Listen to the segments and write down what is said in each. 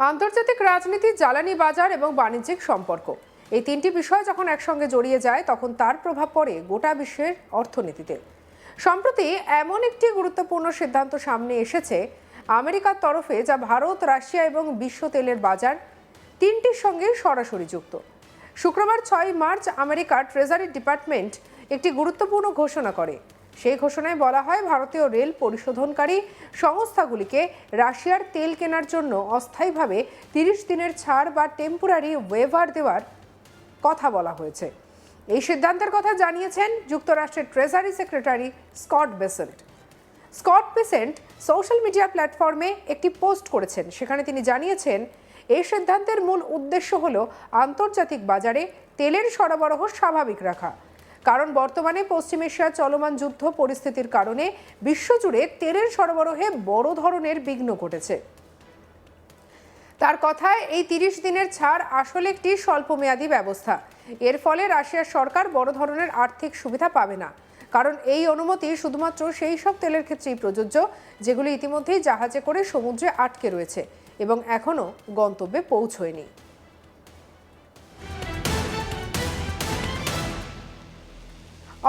আন্তর্জাতিক রাজনীতি, জ্বালানি বাজার এবং বাণিজ্যিক সম্পর্ক, এই তিনটি বিষয় যখন একসঙ্গে জড়িয়ে যায় তখন তার প্রভাব পড়ে গোটা বিশ্বের অর্থনীতিতে। সম্প্রতি এমন একটি গুরুত্বপূর্ণ সিদ্ধান্ত সামনে এসেছে আমেরিকার তরফে, যা ভারত, রাশিয়া এবং বিশ্ব তেলের বাজার তিনটির সঙ্গে সরাসরি যুক্ত। শুক্রবার 6 মার্চ আমেরিকার ট্রেজারি ডিপার্টমেন্ট একটি গুরুত্বপূর্ণ ঘোষণা করে। সেই ঘোষণায় বলা হয়, ভারতীয় রেল পরিশোধনকারী সংস্থাগুলিকে রাশিয়ার তেল কেনার জন্য অস্থায়ীভাবে 30 দিনের ছাড় বা টেম্পোরারি ওয়েভার দেওয়ার কথা বলা হয়েছে। এই সিদ্ধান্তের কথা জানিয়েছেন যুক্তরাষ্ট্রের treasury secretary Scott Bessent social media প্ল্যাটফর্মে একটি পোস্ট করেছেন। সেখানে তিনি জানিয়েছেন, এই সিদ্ধান্তের মূল উদ্দেশ্য হল আন্তর্জাতিক বাজারে তেলের সরবরাহ স্বাভাবিক রাখা, কারণ বর্তমানে পশ্চিম এশিয়ার চলমান যুদ্ধ পরিস্থিতির কারণে বিশ্বজুড়ে তেলের সরবরাহে বড় ধরনের বিঘ্ন ঘটেছে। তার কথায়, এই 30 দিনের ছাড় আসলে একটি স্বল্পমেয়াদী ব্যবস্থা। এর ফলে রাশিয়ার সরকার বড় ধরনের আর্থিক সুবিধা পাবে না, কারণ এই অনুমতি শুধুমাত্র সেই সব তেলের ক্ষেত্রেই প্রযোজ্য যেগুলি ইতিমধ্যেই জাহাজে করে সমুদ্রে আটকে রয়েছে এবং এখনও গন্তব্যে পৌঁছয়নি।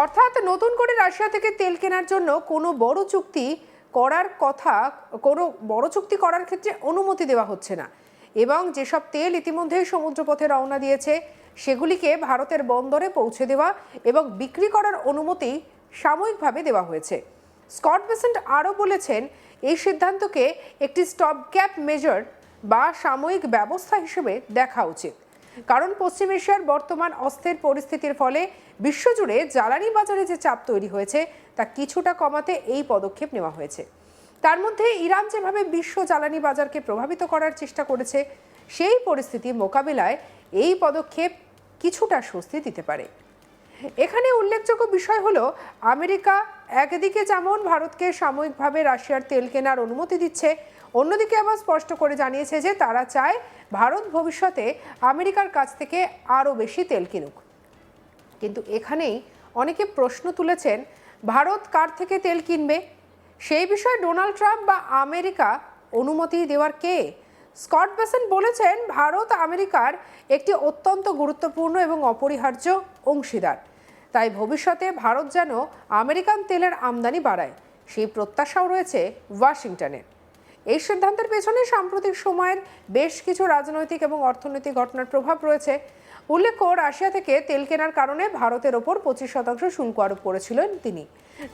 অর্থাৎ নতুন করে রাশিয়া থেকে তেল কেনার জন্য কোনো বড় চুক্তি করার ক্ষেত্রে অনুমতি দেওয়া হচ্ছে না, এবং যেসব তেল ইতিমধ্যেই সমুদ্রপথে রওনা দিয়েছে সেগুলিকে ভারতের বন্দরে পৌঁছে দেওয়া এবং বিক্রি করার অনুমতি সাময়িকভাবে দেওয়া হয়েছে। স্কট বেসেন্ট আরও বলেছেন, এই সিদ্ধান্তকে একটি স্টপ গ্যাপ মেজার বা সাময়িক ব্যবস্থা হিসেবে দেখা উচিত, কারণ পশ্চিম এশিয়ার বর্তমান অস্থির পরিস্থিতির ফলে বিশ্বজুড়ে জ্বালানি বাজারে যে চাপ তৈরি হয়েছে তা কিছুটা কমাতে এই পদক্ষেপ নেওয়া হয়েছে। তার মধ্যে ইরান যেভাবে বিশ্ব জ্বালানি বাজারকে প্রভাবিত করার চেষ্টা করেছে, সেই পরিস্থিতি মোকাবিলায় এই পদক্ষেপ কিছুটা স্বস্তি দিতে পারে। এখানে উল্লেখযোগ্য বিষয় হলো, আমেরিকা একদিকে যেমন ভারতকে সাময়িকভাবে রাশিয়ার তেল কেনার অনুমতি দিচ্ছে, অন্যদিকে আবার স্পষ্ট করে জানিয়েছে যে তারা চায় ভারত ভবিষ্যতে আমেরিকার কাছ থেকে আরও বেশি তেল কিনুক। কিন্তু এখানেই অনেকে প্রশ্ন তুলেছেন, ভারত কার থেকে তেল কিনবে? সেই বিষয়ে ডোনাল্ড ট্রাম্প বা আমেরিকা অনুমতি দেওয়ার কে? স্কট বেসেন্ট বলেছেন, ভারত আমেরিকার একটি অত্যন্ত গুরুত্বপূর্ণ এবং অপরিহার্য অংশীদার। তাই ভবিষ্যতে ভারত যেন আমেরিকান তেলের আমদানি বাড়ায়, সেই প্রত্যাশাও রয়েছে ওয়াশিংটনের। এই সিদ্ধান্তের পেছনে সাম্প্রতিক সময়ের বেশ কিছু রাজনৈতিক এবং অর্থনৈতিক ঘটনার প্রভাব রয়েছে। উল্লেখ্য, রাশিয়া থেকে তেল কেনার কারণে ভারতের ওপর 25% শুল্ক আরোপ করেছিলেন তিনি।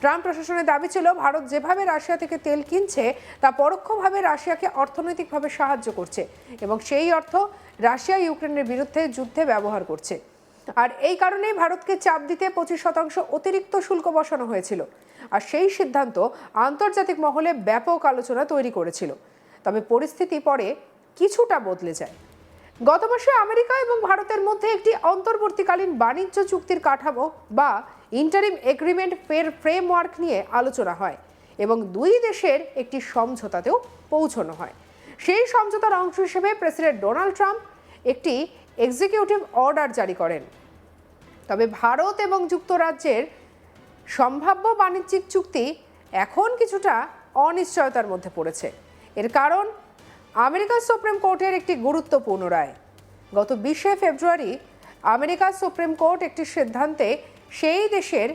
ট্রাম্প প্রশাসনের দাবি ছিল, ভারত যেভাবে রাশিয়া থেকে তেল কিনছে তা পরোক্ষভাবে রাশিয়াকে অর্থনৈতিকভাবে সাহায্য করছে এবং সেই অর্থ রাশিয়া ইউক্রেনের বিরুদ্ধে যুদ্ধে ব্যবহার করছে। আর এই কারণেই ভারতকে চাপ দিতে 25% অতিরিক্ত শুল্ক বসানো হয়েছিল। আর সেই সিদ্ধান্ত আন্তর্জাতিক মহলে ব্যাপক আলোচনা তৈরি করেছিল। তবে পরিস্থিতি পরে কিছুটা বদলে যায়। গত মাসে আমেরিকা এবং ভারতের মধ্যে একটি অন্তর্বর্তীকালীন বাণিজ্য চুক্তির কাঠামো বা ইন্টারিম এগ্রিমেন্ট ফ্রেমওয়ার্ক নিয়ে আলোচনা হয় এবং দুই দেশের একটি সমঝোতাতেও পৌঁছানো হয়। সেই সমঝোতার অংশ হিসেবে প্রেসিডেন্ট ডোনাল্ড ট্রাম্প একটি এক্সিকিউটিভ অর্ডার জারি করেন। তবে ভারত এবং যুক্তরাজ্যের সম্ভাব্য বাণিজ্যিক চুক্তি এখন কিছুটা অনিশ্চয়তার মধ্যে পড়েছে। এর কারণ আমেরিকার সুপ্রিম কোর্টের একটি গুরুত্বপূর্ণ রায়। গত 20 ফেব্রুয়ারি আমেরিকার সুপ্রিম কোর্ট একটি সিদ্ধান্তে সেই দেশের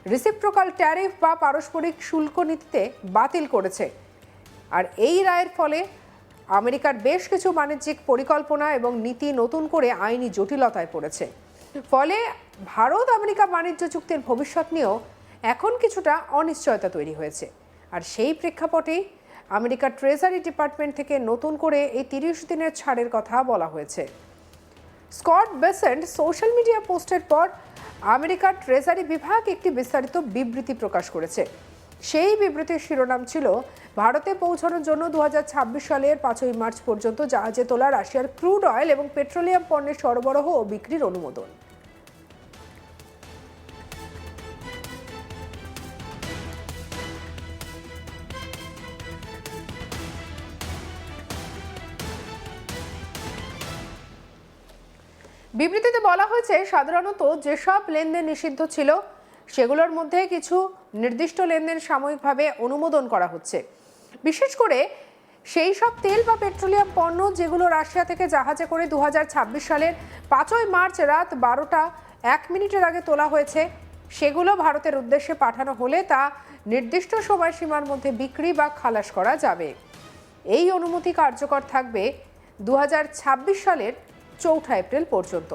রিসিপ্রোকাল ট্যারিফ বা পারস্পরিক শুল্ক নীতিতে বাতিল করেছে। আর এই রায়ের ফলে আমেরিকার বেশ কিছু বাণিজ্যিক পরিকল্পনা এবং নীতি নতুন করে আইনি জটিলতায় পড়েছে। ফলে ভারত আমেরিকা বাণিজ্য চুক্তির ভবিষ্যৎ নিয়েও এখন কিছুটা অনিশ্চয়তা তৈরি হয়েছে। আর সেই প্রেক্ষাপটেই আমেরিকার ট্রেজারি ডিপার্টমেন্ট থেকে নতুন করে এই 30 দিনের ছাড়ের কথা বলা হয়েছে। স্কট বেসেন্ট সোশ্যাল মিডিয়া পোস্টের পর আমেরিকার ট্রেজারি বিভাগ একটি বিস্তারিত বিবৃতি প্রকাশ করেছে। সেই বিবৃতির শিরোনাম ছিল, ভারতে পৌঁছানোর জন্য 2026 সালের 5 মার্চ পর্যন্ত জাহাজে তোলা রাশিয়ার ক্রুড অয়েল এবং পেট্রোলিয়াম পণ্যের সরবরাহ ও বিক্রির অনুমোদন। বিবৃতিতে বলা হয়েছে, সাধারণত যেসব লেনদেন নিষিদ্ধ ছিল সেগুলোর মধ্যে কিছু নির্দিষ্ট লেনদেন সাময়িকভাবে অনুমোদন করা হচ্ছে। বিশেষ করে সেই সব তেল বা পেট্রোলিয়াম পণ্য যেগুলো রাশিয়া থেকে জাহাজে করে 2026 সালের 5ই মার্চ রাত 12টা 1 মিনিটের আগে তোলা হয়েছে, সেগুলো ভারতের উদ্দেশ্যে পাঠানো হলে তা নির্দিষ্ট সময়সীমার মধ্যে বিক্রি বা খালাস করা যাবে। এই অনুমতি কার্যকর থাকবে 2026 সালের 4 এপ্রিল পর্যন্ত।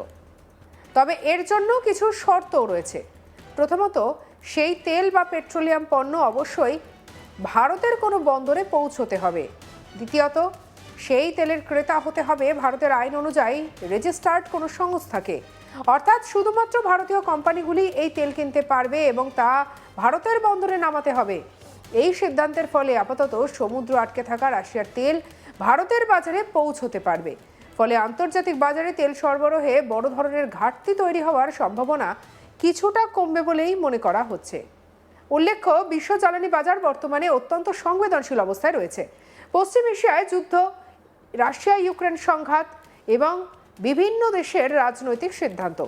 তবে এর জন্য কিছু শর্তও রয়েছে। প্রথমত, সেই তেল বা পেট্রোলিয়াম পণ্য অবশ্যই ভারতের কোনো বন্দরে পৌঁছতে হবে। দ্বিতীয়ত, সেই তেলের ক্রেতা হতে হবে ভারতের আইন অনুযায়ী রেজিস্টার্ড কোনো সংস্থাকে, অর্থাৎ শুধুমাত্র ভারতীয় কোম্পানিগুলি এই তেল কিনতে পারবে এবং তা ভারতের বন্দরে নামাতে হবে। এই সিদ্ধান্তের ফলে আপাতত সমুদ্র আটকে থাকা রাশিয়ার তেল ভারতের বাজারে পৌঁছতে পারবে। ফলে আন্তর্জাতিক বাজারে তেল সরবরাহে বড় ধরনের ঘাটতি তৈরি হওয়ার সম্ভাবনা কিছুটা কমবে বলেই মনে করা হচ্ছে। উল্লেখ্য, বিশ্ব জ্বালানি বাজার বর্তমানে অত্যন্ত সংবেদনশীল অবস্থায় রয়েছে। পশ্চিম এশিয়ায় যুদ্ধ, রাশিয়া ইউক্রেন সংঘাত এবং বিভিন্ন দেশের রাজনৈতিক সিদ্ধান্ত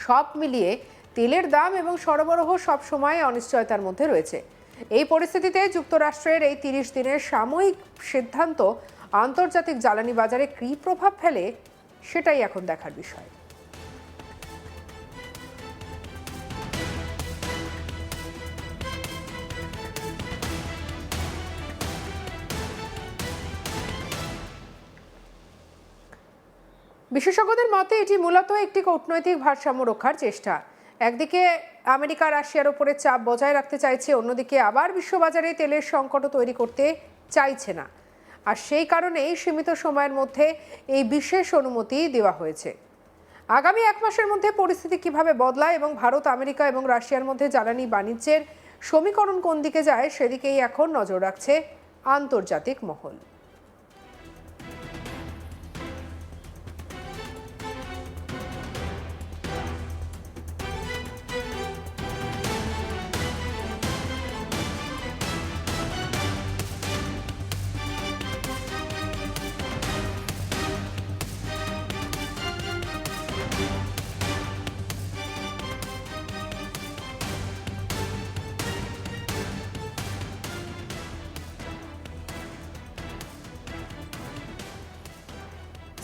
সব মিলিয়ে তেলের দাম এবং সরবরাহ সবসময় অনিশ্চয়তার মধ্যে রয়েছে। এই পরিস্থিতিতে যুক্তরাষ্ট্রের এই 30 দিনের সাময়িক সিদ্ধান্ত আন্তর্জাতিক জ্বালানি বাজারে কী প্রভাব ফেলে সেটাই এখন দেখার বিষয়। বিশেষজ্ঞদের মতে এটি মূলত একটি কূটনৈতিক ভারসাম্য রক্ষার চেষ্টা। একদিকে আমেরিকা রাশিয়ার উপরে চাপ বজায় রাখতে চাইছে, অন্যদিকে আবার বিশ্ববাজারে তেলের সংকটও তৈরি করতে চাইছে না। আর সেই কারণেই সীমিত সময়ের মধ্যে এই বিশেষ অনুমতি দেওয়া হয়েছে। আগামী 1 মাসের মধ্যে পরিস্থিতি কিভাবে বদলায় এবং ভারত, আমেরিকা এবং রাশিয়ার মধ্যে জ্বালানি বাণিজ্যের সমীকরণ কোন দিকে যায় সেদিকেই এখন নজর রাখছে আন্তর্জাতিক মহল।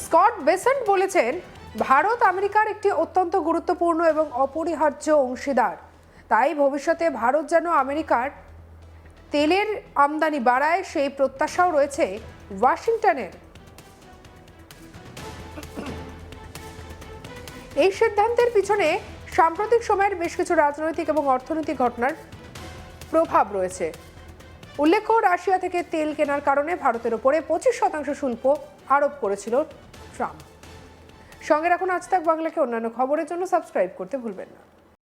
স্কট বেসেন্ট বলেছেন, ভারত আমেরিকার একটি অত্যন্ত গুরুত্বপূর্ণ এবং অপরিহার্য অংশীদার। তাই ভবিষ্যতে ভারত যেন আমেরিকার তেলের আমদানি বাড়ায় সেই প্রত্যাশাও রয়েছে ওয়াশিংটনের। এই সিদ্ধান্তের পিছনে সাম্প্রতিক সময়ের বেশ কিছু রাজনৈতিক এবং অর্থনৈতিক ঘটনার প্রভাব রয়েছে। উল্লেখ্য, রাশিয়া থেকে তেল কেনার কারণে ভারতের উপরে 25% শুল্ক আরোপ করেছিল ট্রাম্প। সঙ্গে রাখুন আজ তাক বাংলাকে। অন্যান্য খবরের জন্য সাবস্ক্রাইব করতে ভুলবেন না।